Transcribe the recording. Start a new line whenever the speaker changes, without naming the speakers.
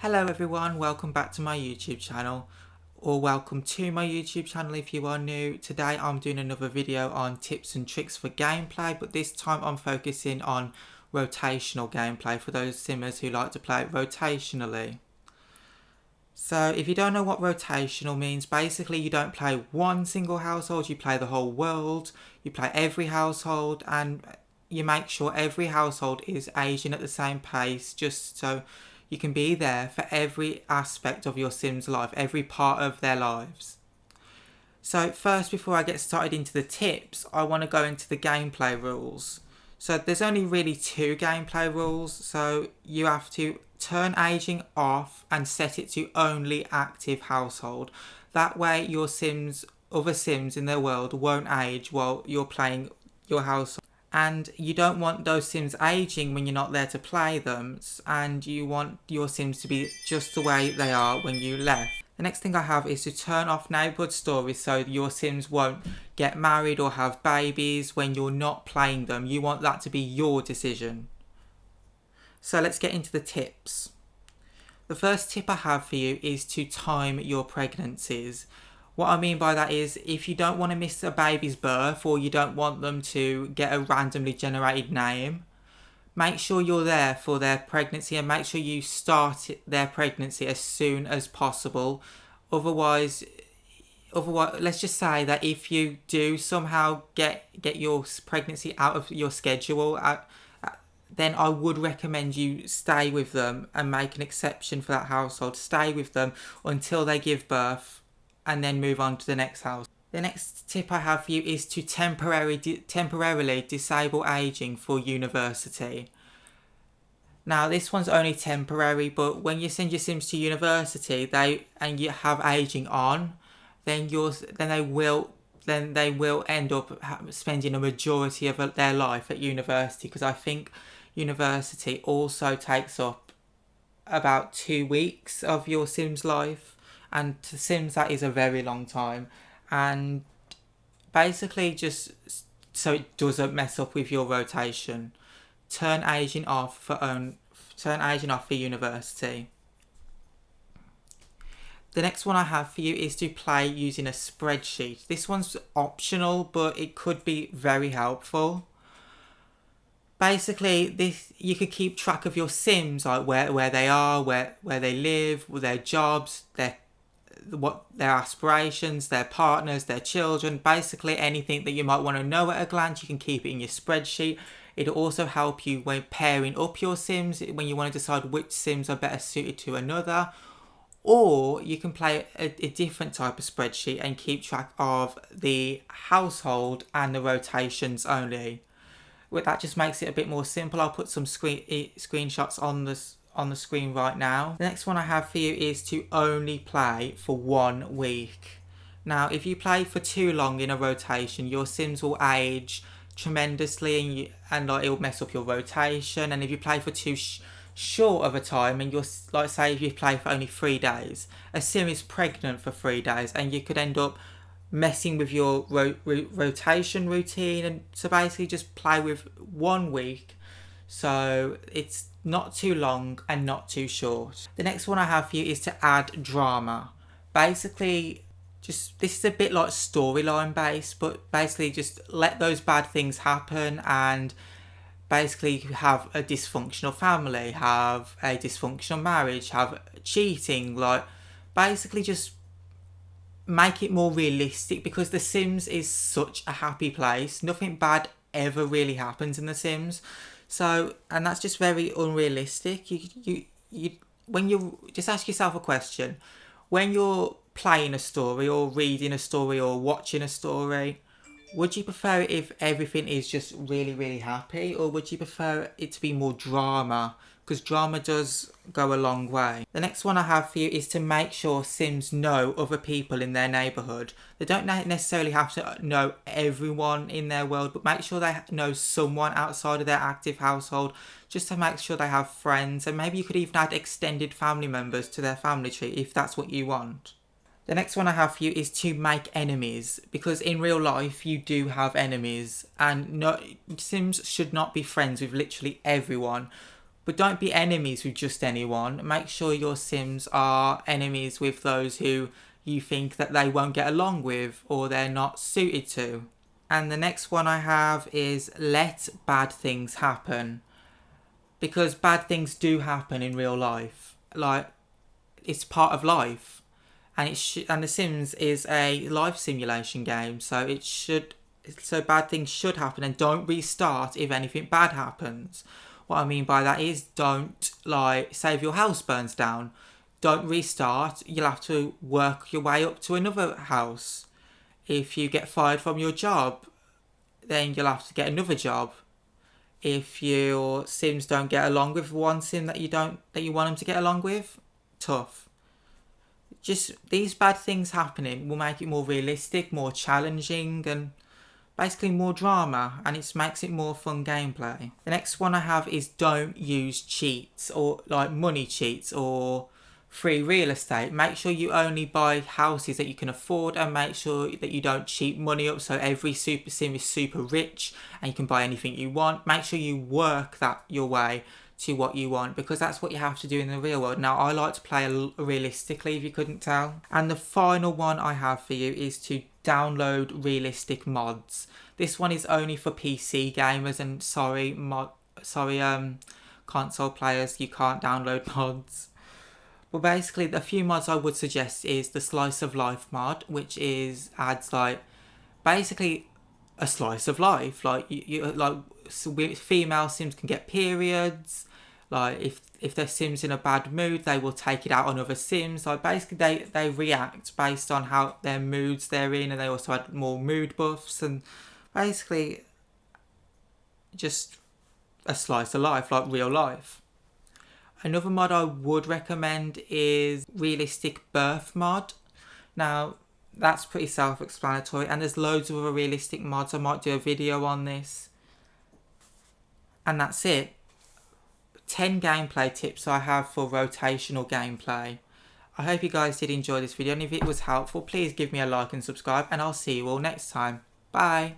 Hello everyone, welcome back to my YouTube channel, or welcome to my YouTube channel if you are new. Today I'm doing another video on tips and tricks for gameplay, but this time I'm focusing on rotational gameplay for those simmers who like to play rotationally. So if you don't know what rotational means, basically you don't play one single household, you play the whole world, you play every household, and you make sure every household is aging at the same pace, just so you can be there for every aspect of your Sims life, every part of their lives. So first, before I get started into the tips, I want to go into the gameplay rules. So there's only really two gameplay rules, so you have to turn aging off and set it to only active household. That way your Sims, other Sims in their world, won't age while you're playing your household. And you don't want those Sims aging when you're not there to play them, and you want your Sims to be just the way they are when you left. The next thing I have is to turn off neighbourhood stories so your Sims won't get married or have babies when you're not playing them. You want that to be your decision. So let's get into the tips. The first tip I have for you is to time your pregnancies. What I mean by that is, if you don't want to miss a baby's birth or you don't want them to get a randomly generated name, make sure you're there for their pregnancy and make sure you start their pregnancy as soon as possible. Otherwise, let's just say that if you do somehow get your pregnancy out of your schedule, then I would recommend you stay with them and make an exception for that household. Stay with them until they give birth and then move on to the next house. The next tip I have for you is to temporarily disable aging for university. Now this one's only temporary, but when you send your Sims to university, and you have aging on, then they will end up spending a majority of their life at university, because I think university also takes up about 2 weeks of your Sim's life. And to Sims, that is a very long time. And basically, just so it doesn't mess up with your rotation, turn aging off for university. The next one I have for you is to play using a spreadsheet. This one's optional, but it could be very helpful. Basically, you could keep track of your Sims, like where they are, where they live, their jobs, their aspirations, their partners, their children, basically anything that you might want to know at a glance. You can keep it in your spreadsheet. It'll also help you when pairing up your Sims, when you want to decide which Sims are better suited to another. Or you can play a different type of spreadsheet and keep track of the household and the rotations only. That just makes it a bit more simple. I'll put some screenshots on the screen right now. The next one I have for you is to only play for 1 week. Now, if you play for too long in a rotation, your Sims will age tremendously, and it'll mess up your rotation. And if you play for too short of a time, and like say if you play for only 3 days, a Sim is pregnant for 3 days, and you could end up messing with your rotation routine. And so basically just play with 1 week, so it's not too long and not too short. The next one I have for you is to add drama. Basically, this is a bit like storyline based, but basically just let those bad things happen, and basically have a dysfunctional family, have a dysfunctional marriage, have cheating, basically just make it more realistic, because The Sims is such a happy place. Nothing bad ever really happens in The Sims. So, and that's just very unrealistic. When you just ask yourself a question, when you're playing a story or reading a story or watching a story, would you prefer it if everything is just really, really happy, or would you prefer it to be more drama? Because drama does go a long way. The next one I have for you is to make sure Sims know other people in their neighbourhood. They don't necessarily have to know everyone in their world, but make sure they know someone outside of their active household, just to make sure they have friends. And maybe you could even add extended family members to their family tree if that's what you want. The next one I have for you is to make enemies, because in real life you do have enemies, and Sims should not be friends with literally everyone. But don't be enemies with just anyone. Make sure your Sims are enemies with those who you think that they won't get along with or they're not suited to. And the next one I have is let bad things happen. Because bad things do happen in real life. Like, it's part of life. And and The Sims is a life simulation game, so bad things should happen, and don't restart if anything bad happens. What I mean by that is, don't, like, say if your house burns down, don't restart. You'll have to work your way up to another house. If you get fired from your job, then you'll have to get another job. If your Sims don't get along with one Sim that you want them to get along with, tough. Just these bad things happening will make it more realistic, more challenging, and basically more drama, and it makes it more fun gameplay. The next one I have is don't use cheats, or like money cheats or free real estate. Make sure you only buy houses that you can afford, and make sure that you don't cheat money up so every super sim is super rich and you can buy anything you want. Make sure you work that your way to what you want, because that's what you have to do in the real world. Now, I like to play realistically, if you couldn't tell. And the final one I have for you is to download realistic mods. This one is only for PC gamers, and console players, you can't download mods. Well, basically, the few mods I would suggest is the Slice of Life mod, which adds like basically a slice of life. Like female Sims can get periods. Like if their Sims in a bad mood, they will take it out on other Sims. Like basically, they react based on how their moods they're in, and they also add more mood buffs, and basically just a slice of life, like real life. Another mod I would recommend is Realistic Birth mod. Now, that's pretty self-explanatory, and there's loads of other realistic mods. I might do a video on this. And that's it. 10 gameplay tips I have for rotational gameplay. I hope you guys did enjoy this video, and if it was helpful, please give me a like and subscribe, and I'll see you all next time. Bye!